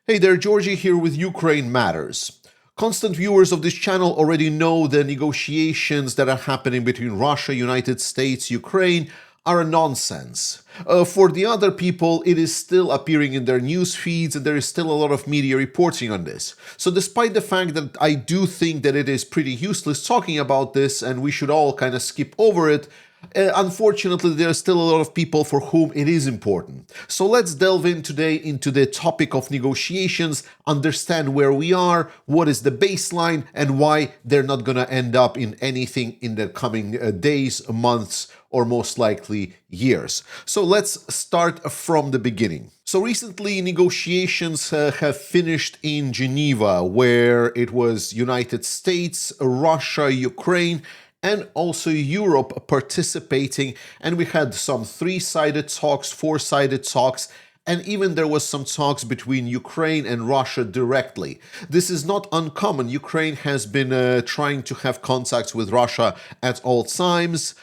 Hey there, Georgie here with Ukraine Matters. Constant viewers of this channel already know the negotiations that are happening between Russia, United States, Ukraine are a nonsense. For the other people, it is still appearing in their news feeds and there is still a lot of media reporting on this. So despite the fact that I do think that it is pretty useless talking about this and we should all kind of skip over it, unfortunately, there are still a lot of people for whom it is important. So let's delve in today into the topic of negotiations, understand where we are, what is the baseline, and why they're not going to end up in anything in the coming days, months, or most likely years. So let's start from the beginning. So recently negotiations have finished in Geneva, where it was United States, Russia, Ukraine, and also Europe participating, and we had some three-sided talks, four-sided talks, and even there was some talks between Ukraine and Russia directly. This is not uncommon. Ukraine has been trying to have contacts with Russia at all times,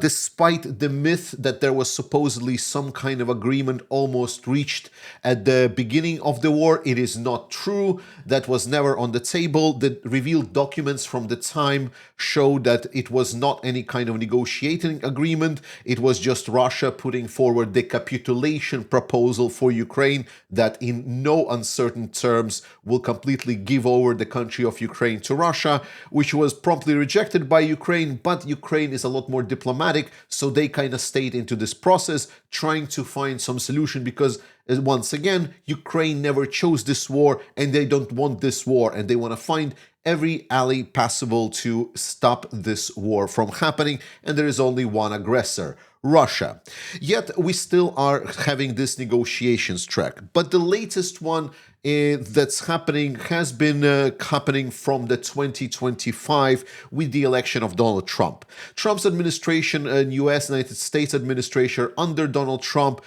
despite the myth that there was supposedly some kind of agreement almost reached at the beginning of the war. It is not true. That was never on the table. The revealed documents from the time show that it was not any kind of negotiating agreement. It was just Russia putting forward the capitulation proposal for Ukraine that in no uncertain terms will completely give over the country of Ukraine to Russia, which was promptly rejected by Ukraine, but Ukraine is a lot more diplomatic, so they kind of stayed into this process trying to find some solution because once again, Ukraine never chose this war and they don't want this war and they want to find every ally possible to stop this war from happening, and there is only one aggressor, Russia. Yet we still are having this negotiations track. But the latest one that's happening has been happening from the 2025 with the election of Donald Trump. Trump's administration and US United States administration under Donald Trump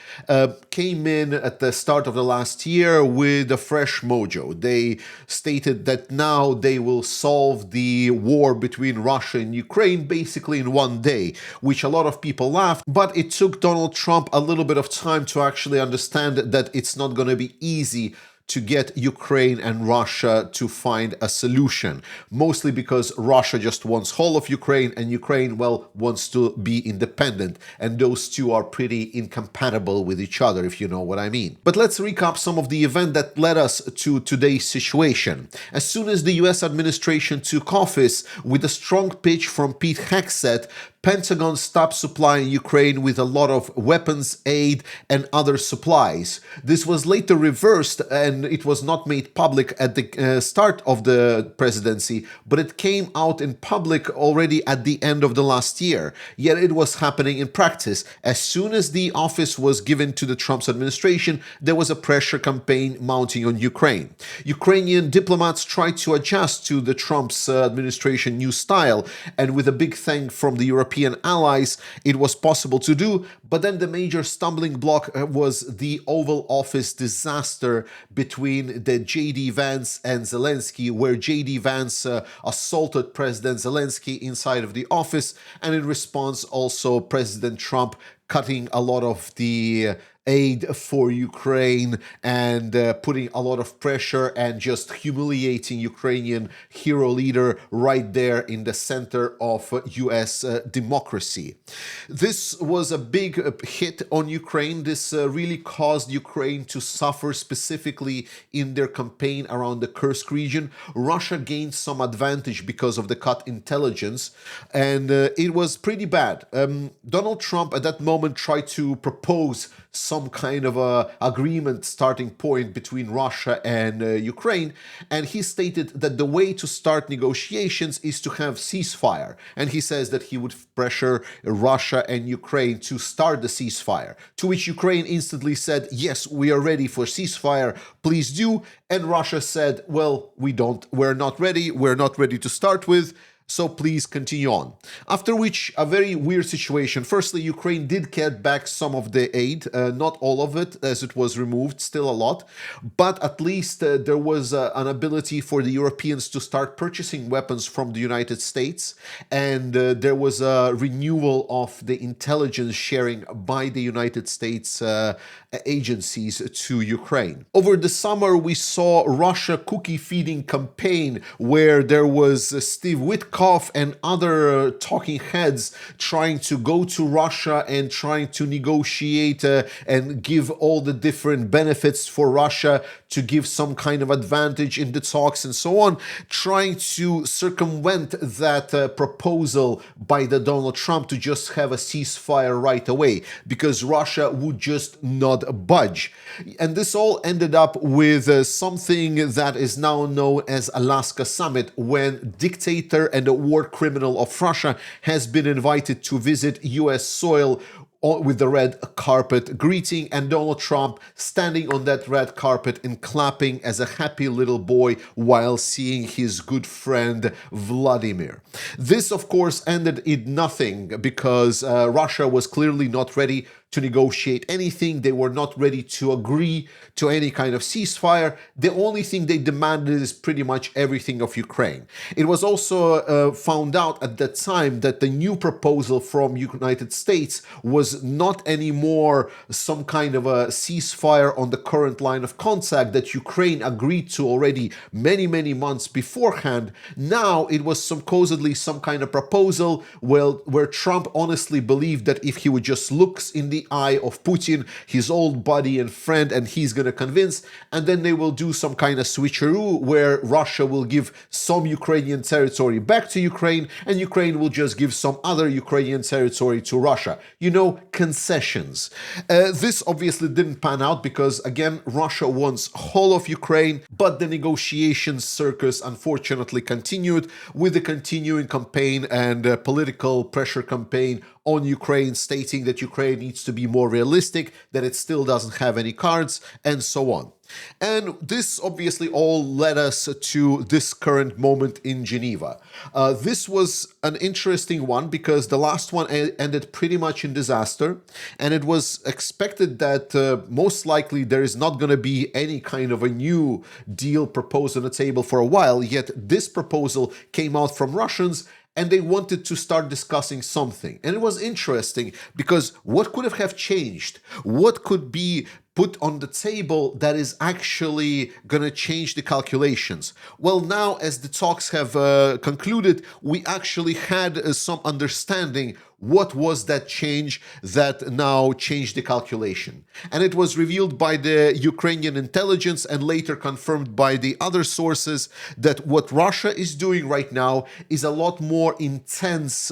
came in at the start of the last year with a fresh mojo. They stated that now they will solve the war between Russia and Ukraine basically in one day, which a lot of people laughed, but it took Donald Trump a little bit of time to actually understand that it's not going to be easy to get Ukraine and Russia to find a solution, mostly because Russia just wants whole of Ukraine and Ukraine, well, wants to be independent, and those two are pretty incompatible with each other, if you know what I mean. But let's recap some of the event that led us to today's situation. As soon as the US administration took office, with a strong pitch from Pete Hegseth, Pentagon stopped supplying Ukraine with a lot of weapons, aid, and other supplies. This was later reversed and it was not made public at the start of the presidency, but it came out in public already at the end of the last year. Yet it was happening in practice. As soon as the office was given to the Trump's administration, there was a pressure campaign mounting on Ukraine. Ukrainian diplomats tried to adjust to the Trump's administration new style, and with a big thank from the European allies, it was possible to do. But then the major stumbling block was the Oval Office disaster between the J.D. Vance and Zelensky, where J.D. Vance assaulted President Zelensky inside of the office, and in response also President Trump cutting a lot of the aid for Ukraine and putting a lot of pressure and just humiliating Ukrainian hero leader right there in the center of US democracy. This was a big hit on Ukraine. This really caused Ukraine to suffer, specifically in their campaign around the Kursk region. Russia gained some advantage because of the cut intelligence, and it was pretty bad. Donald Trump at that moment tried to propose some kind of a agreement starting point between Russia and Ukraine, and he stated that the way to start negotiations is to have ceasefire, and he says that he would pressure Russia and Ukraine to start the ceasefire, to which Ukraine instantly said, yes, we are ready for ceasefire, please do, and Russia said, well, we're not ready to start with. So please continue on. After which, a very weird situation. Firstly, Ukraine did get back some of the aid, not all of it, as it was removed, still a lot. But at least there was an ability for the Europeans to start purchasing weapons from the United States. And there was a renewal of the intelligence sharing by the United States agencies to Ukraine. Over the summer, we saw Russia cookie feeding campaign where there was Steve Witkoff and other talking heads trying to go to Russia and trying to negotiate and give all the different benefits for Russia to give some kind of advantage in the talks and so on, trying to circumvent that proposal by the Donald Trump to just have a ceasefire right away, because Russia would just not budge. And this all ended up with something that is now known as Alaska Summit, when dictator and a war criminal of Russia has been invited to visit US soil with the red carpet greeting, and Donald Trump standing on that red carpet and clapping as a happy little boy while seeing his good friend Vladimir. This, of course, ended in nothing, because Russia was clearly not ready to negotiate anything. They were not ready to agree to any kind of ceasefire. The only thing they demanded is pretty much everything of Ukraine. It was also found out at that time that the new proposal from United States was not anymore some kind of a ceasefire on the current line of contact that Ukraine agreed to already many, many months beforehand. Now it was supposedly some kind of proposal where Trump honestly believed that if he would just look in the eye of Putin, his old buddy and friend, and he's going to convince, and then they will do some kind of switcheroo where Russia will give some Ukrainian territory back to Ukraine, and Ukraine will just give some other Ukrainian territory to Russia. You know, concessions. This obviously didn't pan out because, again, Russia wants whole of Ukraine, but the negotiations circus unfortunately continued with the continuing campaign and political pressure campaign on Ukraine, stating that Ukraine needs to be more realistic, that it still doesn't have any cards, and so on. And this obviously all led us to this current moment in Geneva. This was an interesting one because the last one ended pretty much in disaster, and it was expected that most likely there is not going to be any kind of a new deal proposed on the table for a while, yet this proposal came out from Russians, and they wanted to start discussing something. And it was interesting because what could have changed? What could be put on the table that is actually going to change the calculations? Well, now as the talks have concluded, we actually had some understanding what was that change that now changed the calculation. And it was revealed by the Ukrainian intelligence and later confirmed by the other sources that what Russia is doing right now is a lot more intense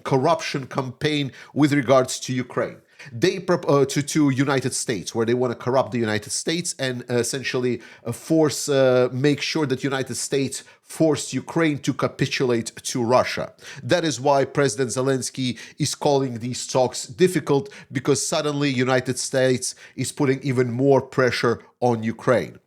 corruption campaign with regards to Ukraine. They to United States, where they want to corrupt the United States and essentially make sure that United States forced Ukraine to capitulate to Russia. That is why President Zelensky is calling these talks difficult, because suddenly United States is putting even more pressure on Ukraine.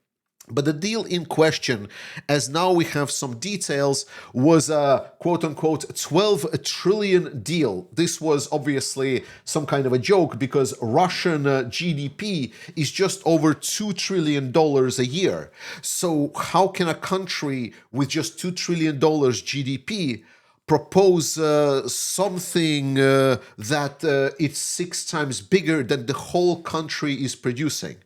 But the deal in question, as now we have some details, was a quote-unquote 12 trillion deal. This was obviously some kind of a joke because Russian GDP is just over $2 trillion a year. So how can a country with just $2 trillion GDP propose something that it's 6 times bigger than the whole country is producing?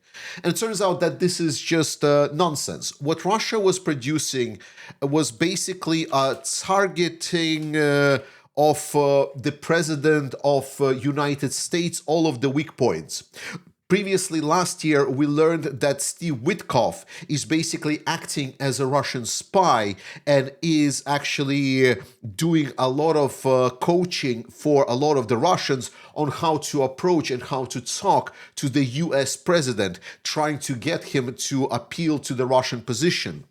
And it turns out that this is just nonsense. What Russia was producing was basically a targeting of the president of United States, all of the weak points. Previously, last year, we learned that Steve Witkoff is basically acting as a Russian spy and is actually doing a lot of coaching for a lot of the Russians on how to approach and how to talk to the US president, trying to get him to appeal to the Russian position.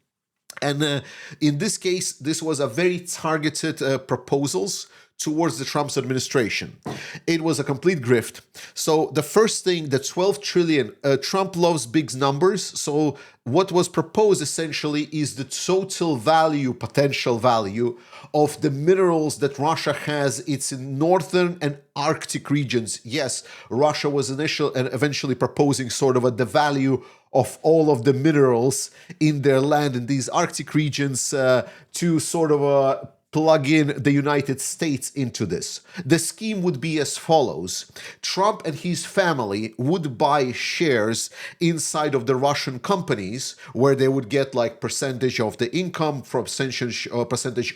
And in this case, this was a very targeted proposals towards the Trump's administration. It was a complete grift. So the first thing, the 12 trillion, Trump loves big numbers. So what was proposed essentially is the total value, potential value of the minerals that Russia has. It's in northern and Arctic regions. Yes, Russia was eventually proposing sort of the value of all of the minerals in their land in these Arctic regions to sort of plug in the United States into this. The scheme would be as follows. Trump and his family would buy shares inside of the Russian companies where they would get like percentage of the income from percentage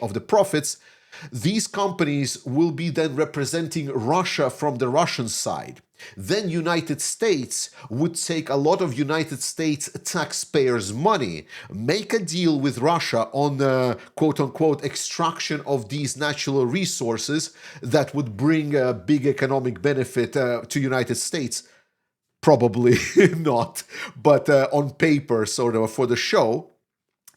of the profits. These companies will be then representing Russia from the Russian side. Then United States would take a lot of United States taxpayers' money, make a deal with Russia on the quote-unquote extraction of these natural resources that would bring a big economic benefit to United States. Probably not, but on paper, sort of for the show.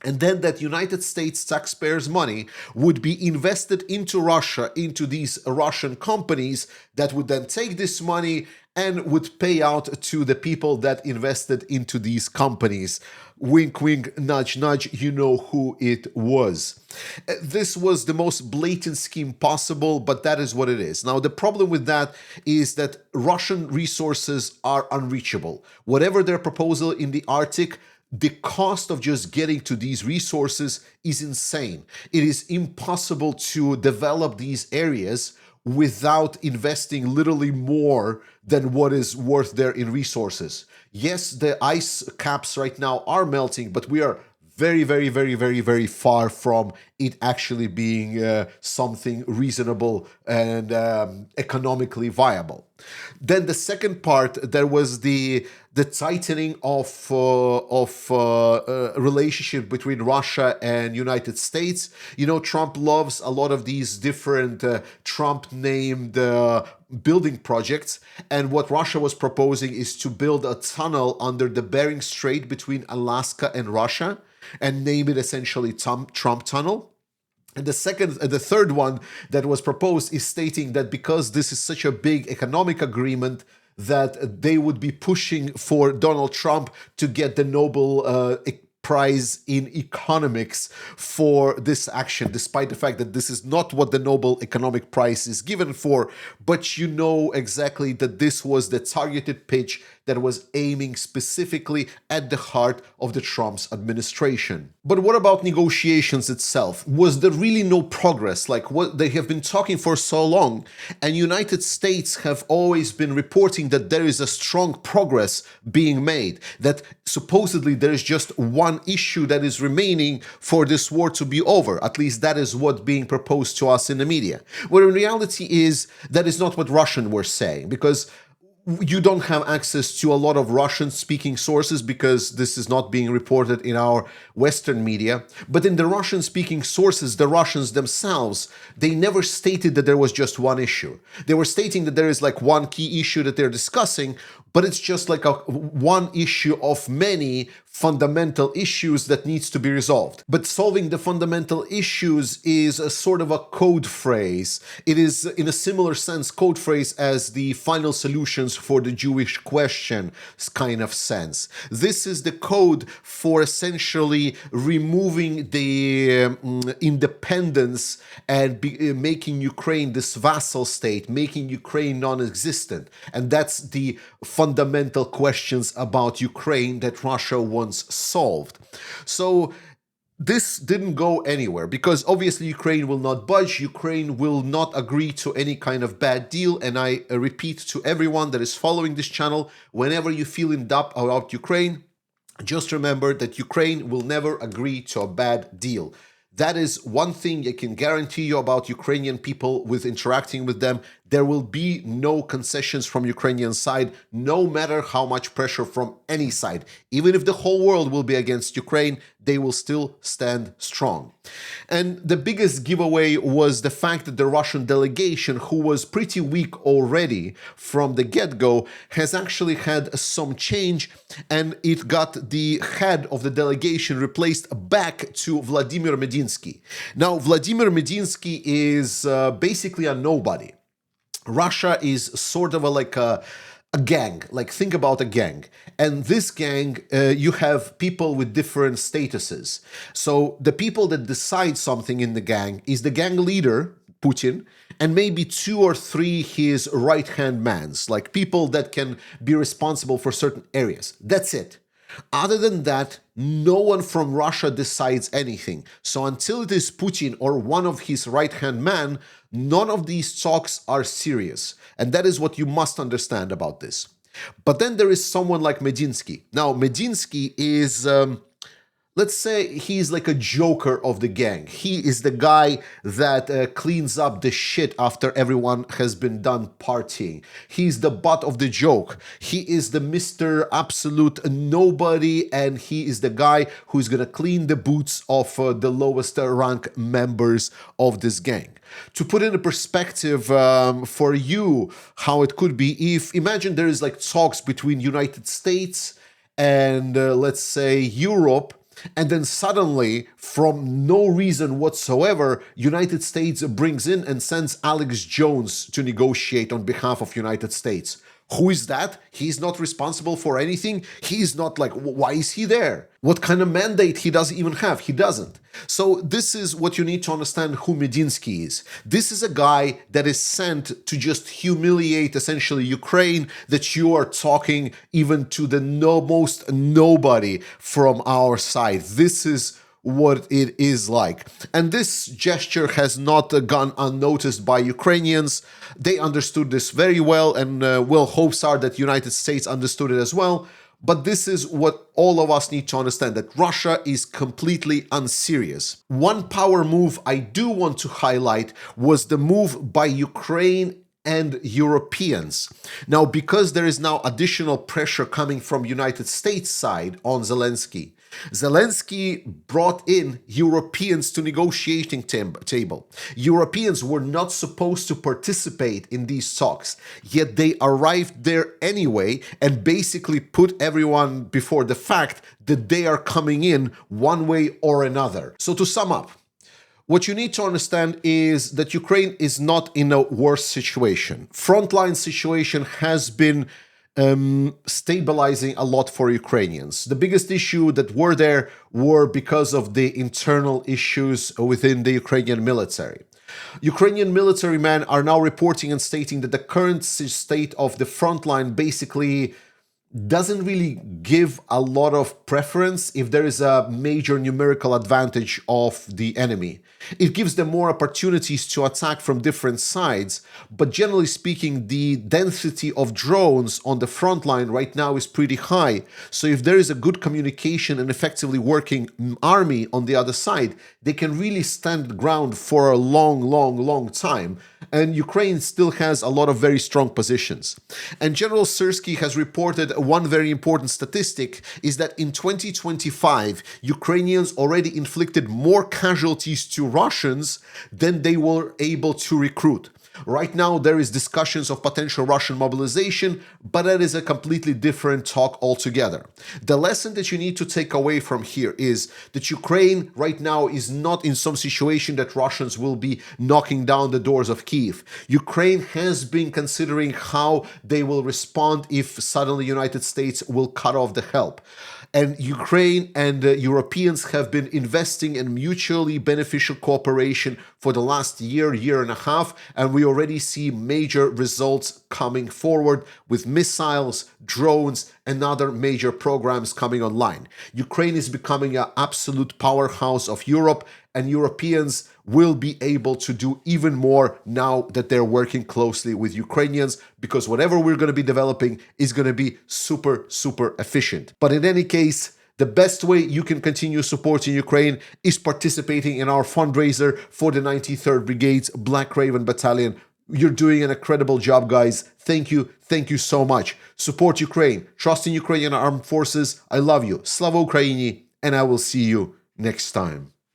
And then that United States taxpayers' money would be invested into Russia, into these Russian companies that would then take this money and would pay out to the people that invested into these companies. Wink, wink, nudge, nudge, you know who it was. This was the most blatant scheme possible, but that is what it is. Now, the problem with that is that Russian resources are unreachable. Whatever their proposal in the Arctic, the cost of just getting to these resources is insane. It is impossible to develop these areas without investing literally more than what is worth there in resources. Yes, the ice caps right now are melting, but we are very, very, very, very, very far from it actually being something reasonable and economically viable. Then the second part, there was the tightening of relationship between Russia and United States. You know, Trump loves a lot of these different Trump-named building projects, and what Russia was proposing is to build a tunnel under the Bering Strait between Alaska and Russia, and name it essentially Trump Tunnel. And the third one that was proposed is stating that because this is such a big economic agreement, that they would be pushing for Donald Trump to get the Nobel Prize in economics for this action, despite the fact that this is not what the Nobel Economic Prize is given for. But you know exactly that this was the targeted pitch that was aiming specifically at the heart of the Trump's administration. But what about negotiations itself? Was there really no progress? Like what they have been talking for so long, and United States have always been reporting that there is a strong progress being made, that supposedly there is just one issue that is remaining for this war to be over. At least that is what being proposed to us in the media. Where in reality is that is not what Russians were saying, because you don't have access to a lot of Russian-speaking sources because this is not being reported in our Western media. But in the Russian-speaking sources, the Russians themselves, they never stated that there was just one issue. They were stating that there is like one key issue that they're discussing, but it's just like one issue of many fundamental issues that needs to be resolved. But solving the fundamental issues is a sort of a code phrase. It is, in a similar sense, code phrase as the final solutions for the Jewish question kind of sense. This is the code for essentially removing the independence and making Ukraine this vassal state, making Ukraine non-existent. And that's the fundamental questions about Ukraine that Russia wants solved. So this didn't go anywhere because obviously Ukraine will not budge. Ukraine will not agree to any kind of bad deal. And I repeat to everyone that is following this channel, whenever you feel in doubt about Ukraine, just remember that Ukraine will never agree to a bad deal. That is one thing I can guarantee you about Ukrainian people with interacting with them. There will be no concessions from Ukrainian side, no matter how much pressure from any side. Even if the whole world will be against Ukraine, they will still stand strong. And the biggest giveaway was the fact that the Russian delegation, who was pretty weak already from the get-go, has actually had some change, and it got the head of the delegation replaced back to Vladimir Medinsky. Now, Vladimir Medinsky is basically a nobody. Russia is sort of like a gang, like think about a gang. And this gang, you have people with different statuses. So the people that decide something in the gang is the gang leader, Putin, and maybe 2 or 3 his right-hand mans, like people that can be responsible for certain areas. That's it. Other than that, no one from Russia decides anything. So until it is Putin or one of his right-hand man, none of these talks are serious. And that is what you must understand about this. But then there is someone like Medinsky. Now, Medinsky is, let's say he's like a joker of the gang. He is the guy that cleans up the shit after everyone has been done partying. He's the butt of the joke. He is the Mr. Absolute Nobody, and he is the guy who's gonna clean the boots of the lowest rank members of this gang. To put in a perspective for you how it could be, if imagine there is like talks between United States and let's say Europe, and then suddenly, from no reason whatsoever, United States brings in and sends Alex Jones to negotiate on behalf of United States. Who is that? He's not responsible for anything. He's not like, why is he there? What kind of mandate he doesn't even have? He doesn't. So this is what you need to understand who Medinsky is. This is a guy that is sent to just humiliate essentially Ukraine, that you are talking even to the most nobody from our side. This is what it is like. And this gesture has not gone unnoticed by Ukrainians. They understood this very well, and hopes are that United States understood it as well. But this is what all of us need to understand, that Russia is completely unserious. One power move I do want to highlight was the move by Ukraine and Europeans. Now, because there is now additional pressure coming from United States side on Zelensky, Zelensky brought in Europeans to negotiating table. Europeans were not supposed to participate in these talks, yet they arrived there anyway and basically put everyone before the fact that they are coming in one way or another. So to sum up, what you need to understand is that Ukraine is not in a worse situation. Frontline situation has been stabilizing a lot for Ukrainians. The biggest issue that were there were because of the internal issues within the Ukrainian military. Ukrainian military men are now reporting and stating that the current state of the frontline basically doesn't really give a lot of preference if there is a major numerical advantage of the enemy. It gives them more opportunities to attack from different sides, but generally speaking, the density of drones on the front line right now is pretty high. So if there is a good communication and effectively working army on the other side, they can really stand ground for a long time. And Ukraine still has a lot of very strong positions. And General Syrskyi has reported one very important statistic is that in 2025, Ukrainians already inflicted more casualties to Russians than they were able to recruit. Right now, there is discussions of potential Russian mobilization, but that is a completely different talk altogether. The lesson that you need to take away from here is that Ukraine right now is not in some situation that Russians will be knocking down the doors of Kyiv. Ukraine has been considering how they will respond if suddenly United States will cut off the help. And Ukraine and Europeans have been investing in mutually beneficial cooperation for the last year and a half, and we already see major results coming forward with missiles, drones, and other major programs coming online. Ukraine is becoming an absolute powerhouse of Europe, and Europeans will be able to do even more now that they're working closely with Ukrainians, because whatever we're going to be developing is going to be super efficient. But in any case, the best way you can continue supporting Ukraine is participating in our fundraiser for the 93rd Brigade's Black Raven Battalion You're doing an incredible job, guys. Thank you. Thank you so much. Support Ukraine. Trust in Ukrainian armed forces. I love you. Slava Ukraini. And I will see you next time.